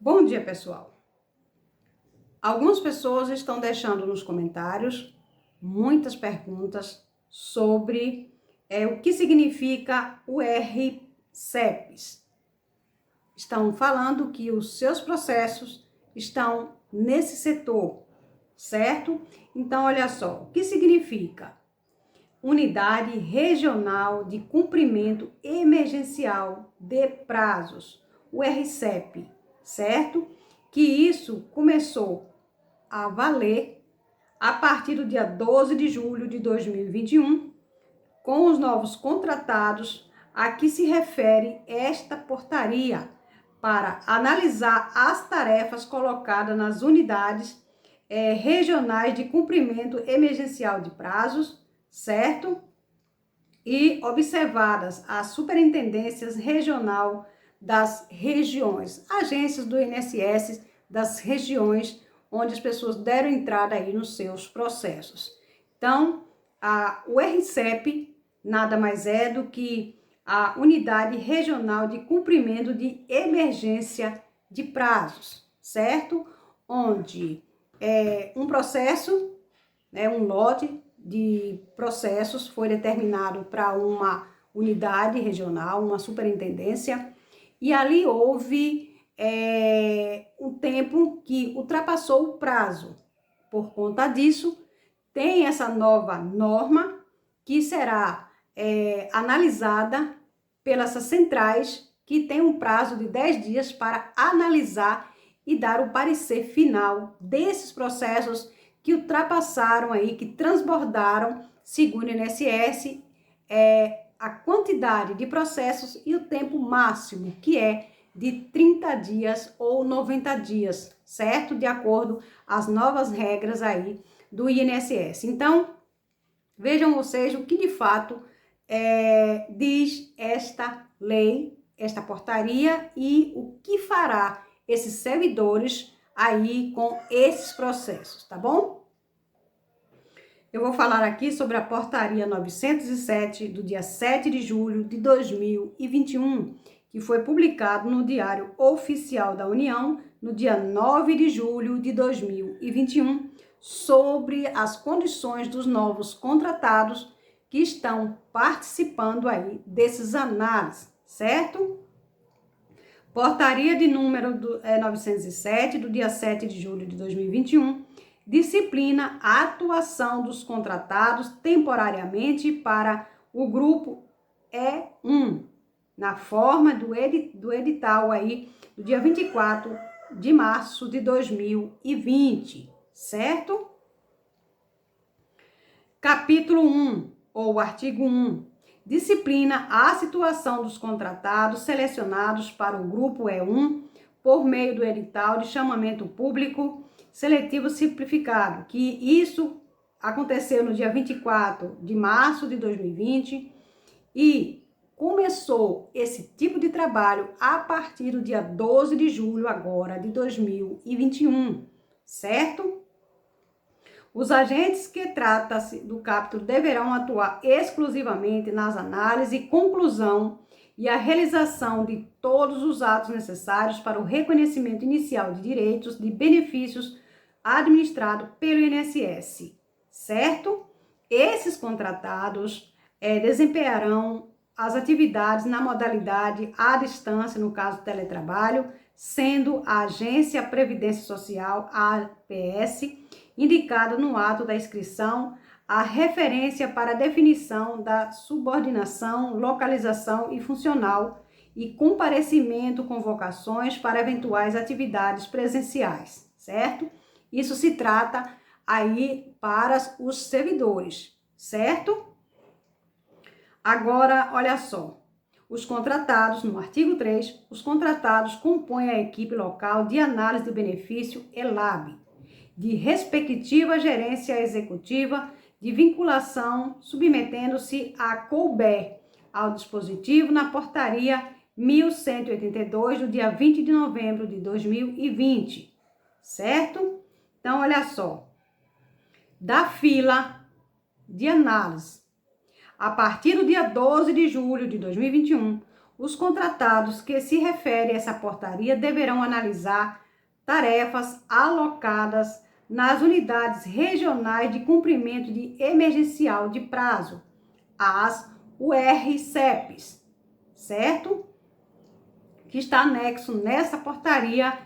Bom dia, pessoal. Algumas pessoas estão deixando nos comentários muitas perguntas sobre o que significa o RCEPs. Estão falando que os seus processos estão nesse setor, certo? Então, olha só, o que significa? Unidade Regional de Cumprimento Emergencial de Prazos, o RCEP, certo? Que isso começou a valer a partir do dia 12 de julho de 2021, com os novos contratados a que se refere esta portaria, para analisar as tarefas colocadas nas unidades regionais de cumprimento emergencial de prazos, certo? E observadas as superintendências regional das regiões, agências do INSS das regiões onde as pessoas deram entrada aí nos seus processos. Então, o RCEP nada mais é do que a Unidade Regional de Cumprimento de Emergência de Prazos, certo? Onde um processo, um lote de processos foi determinado para uma unidade regional, uma superintendência, e ali houve um tempo que ultrapassou o prazo. Por conta disso, tem essa nova norma que será analisada pelas centrais, que tem um prazo de 10 dias para analisar e dar o parecer final desses processos que ultrapassaram aí, que transbordaram, segundo o INSS, a quantidade de processos e o tempo máximo, que é de 30 dias ou 90 dias, certo? De acordo às novas regras aí do INSS. Então, vejam vocês o que de fato diz esta lei, esta portaria, e o que fará esses servidores aí com esses processos, tá bom? Eu vou falar aqui sobre a portaria 907 do dia 7 de julho de 2021, que foi publicado no Diário Oficial da União no dia 9 de julho de 2021, sobre as condições dos novos contratados que estão participando aí desses análises, certo? Portaria de número 907 do dia 7 de julho de 2021, disciplina a atuação dos contratados temporariamente para o grupo E1, na forma do edital aí do dia 24 de março de 2020, certo? Capítulo 1, ou artigo 1, disciplina a situação dos contratados selecionados para o grupo E1 por meio do edital de chamamento público seletivo simplificado, que isso aconteceu no dia 24 de março de 2020 e começou esse tipo de trabalho a partir do dia 12 de julho agora de 2021, certo? Os agentes que trata-se do capítulo deverão atuar exclusivamente nas análises e conclusão e a realização de todos os atos necessários para o reconhecimento inicial de direitos e benefícios administrado pelo INSS, certo? Esses contratados desempenharão as atividades na modalidade à distância, no caso do teletrabalho, sendo a Agência Previdência Social, a APS, indicada no ato da inscrição, a referência para a definição da subordinação, localização e funcional e comparecimento, convocações para eventuais atividades presenciais, certo? Isso se trata aí para os servidores, certo? Agora, olha só, os contratados, no artigo 3, os contratados compõem a equipe local de análise do benefício ELAB, de respectiva gerência executiva de vinculação, submetendo-se a couber ao dispositivo na portaria 1182 do dia 20 de novembro de 2020, certo? Então, olha só, da fila de análise, a partir do dia 12 de julho de 2021, Os contratados que se refere a essa portaria deverão analisar tarefas alocadas nas unidades regionais de cumprimento de emergencial de prazo, as URCEPs, certo? Que está anexo nessa portaria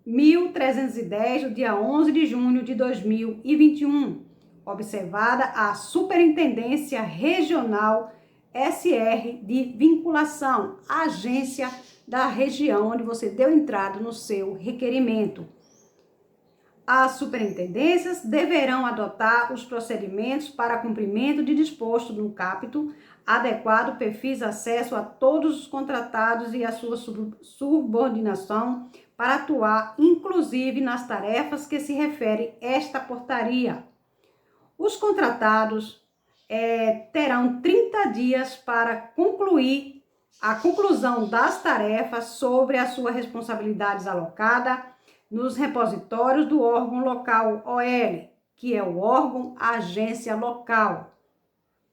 1310, do dia 11 de junho de 2021, observada a Superintendência Regional SR de Vinculação, a agência da região onde você deu entrada no seu requerimento. As superintendências deverão adotar os procedimentos para cumprimento de disposto no capítulo adequado, perfis, acesso a todos os contratados e a sua subordinação para atuar, inclusive nas tarefas que se refere esta portaria. Os contratados terão 30 dias para concluir a conclusão das tarefas sobre a sua responsabilidade alocada nos repositórios do órgão local OL, que é o órgão agência local,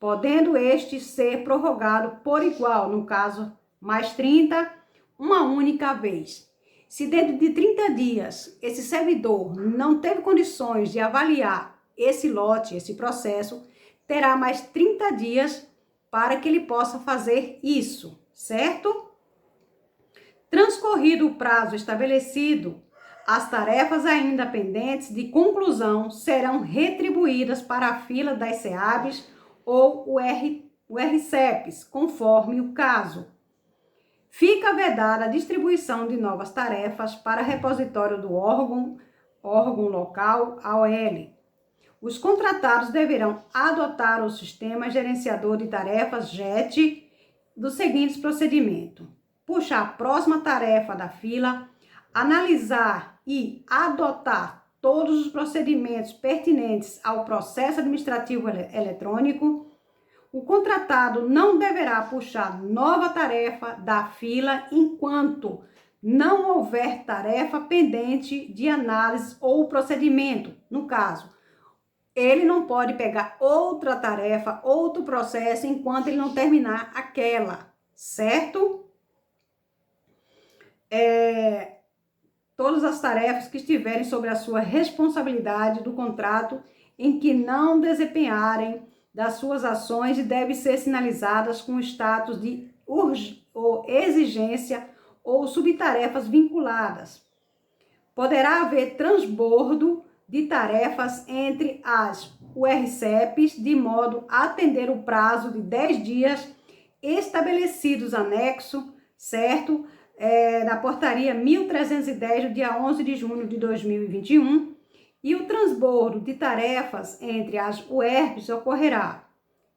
podendo este ser prorrogado por igual, no caso, mais 30, uma única vez. Se dentro de 30 dias esse servidor não teve condições de avaliar esse lote, esse processo, terá mais 30 dias para que ele possa fazer isso, certo? Transcorrido o prazo estabelecido, as tarefas ainda pendentes de conclusão serão retribuídas para a fila das SEABs ou URCEPs, conforme o caso. Fica vedada a distribuição de novas tarefas para repositório do órgão local AOL. Os contratados deverão adotar o sistema gerenciador de tarefas JET dos seguintes procedimentos: puxar a próxima tarefa da fila, analisar e adotar todos os procedimentos pertinentes ao processo administrativo eletrônico. O contratado não deverá puxar nova tarefa da fila enquanto não houver tarefa pendente de análise ou procedimento. No caso, ele não pode pegar outra tarefa, outro processo, enquanto ele não terminar aquela, certo? Todas as tarefas que estiverem sobre a sua responsabilidade do contrato em que não desempenharem das suas ações e devem ser sinalizadas com status de ou exigência ou subtarefas vinculadas. Poderá haver transbordo de tarefas entre as URCEPs, de modo a atender o prazo de 10 dias estabelecidos anexo, certo? Da portaria 1310, do dia 11 de junho de 2021, e o transbordo de tarefas entre as UERPs ocorrerá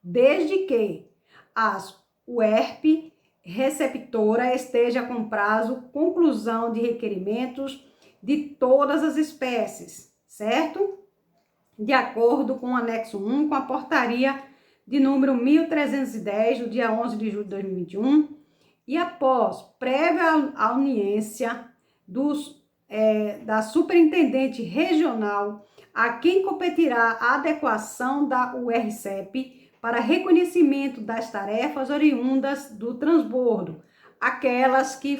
desde que as UERP receptora esteja com prazo conclusão de requerimentos de todas as espécies, certo? De acordo com o anexo 1, com a portaria de número 1310, do dia 11 de julho de 2021, e após prévia anuência da superintendente regional, a quem competirá a adequação da URCEP para reconhecimento das tarefas oriundas do transbordo, aquelas que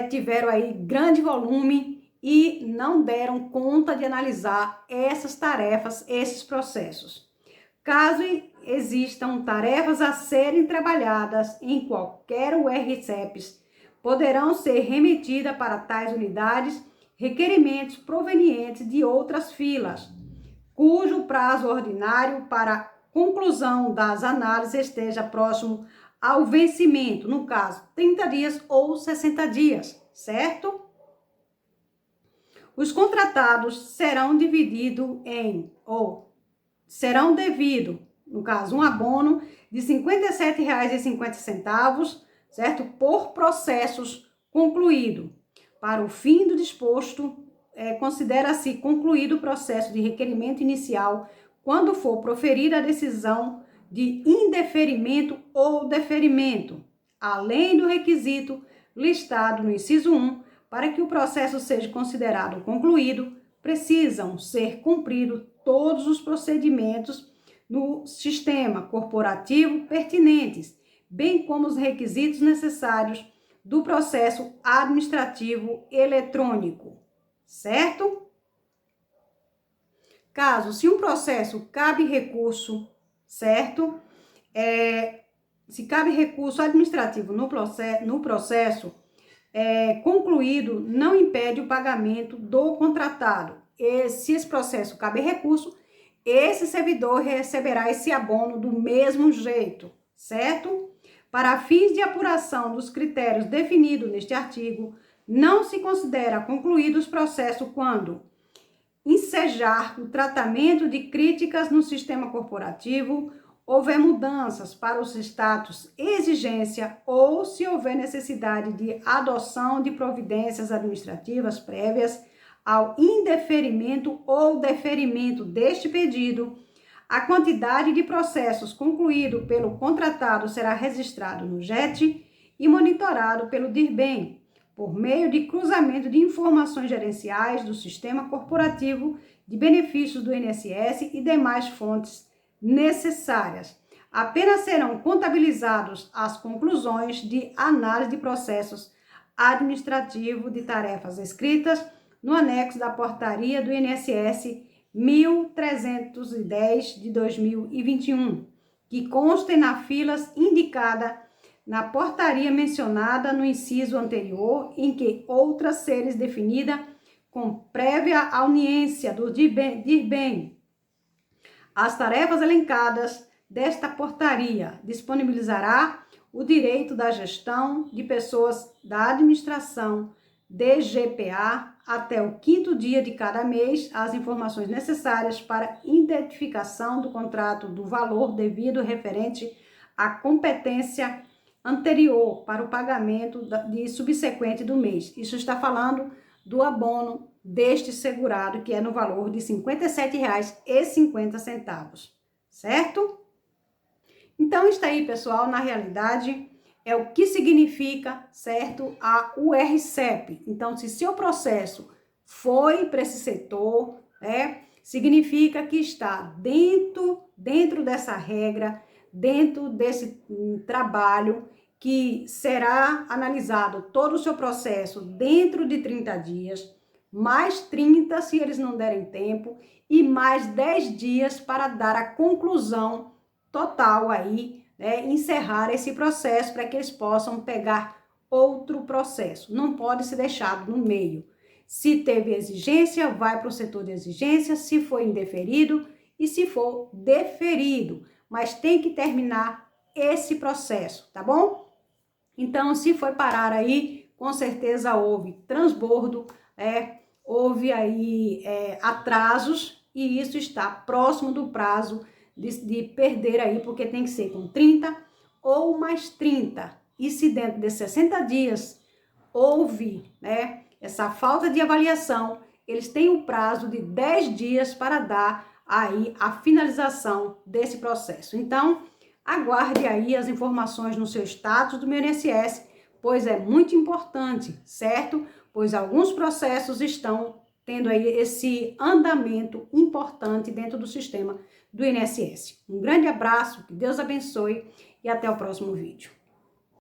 tiveram aí grande volume e não deram conta de analisar essas tarefas, esses processos. Caso existam tarefas a serem trabalhadas em qualquer URCEPs, poderão ser remetidas para tais unidades requerimentos provenientes de outras filas, cujo prazo ordinário para conclusão das análises esteja próximo ao vencimento, no caso, 30 dias ou 60 dias, certo? Os contratados serão devido, no caso, um abono de R$ 57,50, certo? Por processos concluído. Para o fim do disposto, considera-se concluído o processo de requerimento inicial quando for proferida a decisão de indeferimento ou deferimento, além do requisito listado no inciso 1, para que o processo seja considerado concluído, precisam ser cumpridos todos os procedimentos no sistema corporativo pertinentes, bem como os requisitos necessários do processo administrativo eletrônico, certo? Caso, se um processo cabe recurso, certo? Se cabe recurso administrativo no processo concluído, não impede o pagamento do contratado. E, se esse processo cabe recurso, esse servidor receberá esse abono do mesmo jeito, certo? Para fins de apuração dos critérios definidos neste artigo, não se considera concluído os processos quando ensejar o tratamento de críticas no sistema corporativo, houver mudanças para os status exigência ou se houver necessidade de adoção de providências administrativas prévias ao indeferimento ou deferimento deste pedido, a quantidade de processos concluído pelo contratado será registrado no JET e monitorado pelo DIRBEM, por meio de cruzamento de informações gerenciais do sistema corporativo de benefícios do INSS e demais fontes necessárias. Apenas serão contabilizados as conclusões de análise de processos administrativos de tarefas escritas no anexo da portaria do INSS 1310 de 2021, que constem na filas indicada na portaria mencionada no inciso anterior, em que outra seres definida com prévia anuência do DIRBEM. As tarefas elencadas desta portaria disponibilizará o direito da gestão de pessoas da administração DGPA até o 5º dia de cada mês as informações necessárias para identificação do contrato do valor devido referente à competência anterior para o pagamento de subsequente do mês. Isso está falando do abono deste segurado, que é no valor de R$ 57,50, certo? Então, está aí, pessoal, na realidade, é o que significa, certo, a URCEP. Então, se seu processo foi para esse setor, significa que está dentro dessa regra, dentro desse trabalho, que será analisado todo o seu processo dentro de 30 dias, mais 30 se eles não derem tempo, e mais 10 dias para dar a conclusão total aí, encerrar esse processo para que eles possam pegar outro processo. Não pode ser deixado no meio. Se teve exigência, vai para o setor de exigência, se for indeferido e se for deferido, mas tem que terminar esse processo, tá bom? Então, se foi parar aí, com certeza houve transbordo, houve aí atrasos, e isso está próximo do prazo de perder aí, porque tem que ser com 30 ou mais 30. E se dentro de 60 dias houve essa falta de avaliação, eles têm um prazo de 10 dias para dar aí a finalização desse processo. Então, aguarde aí as informações no seu status do meu INSS, pois é muito importante, certo? Pois alguns processos estão tendo aí esse andamento importante dentro do sistema do INSS. Um grande abraço, que Deus abençoe e até o próximo vídeo.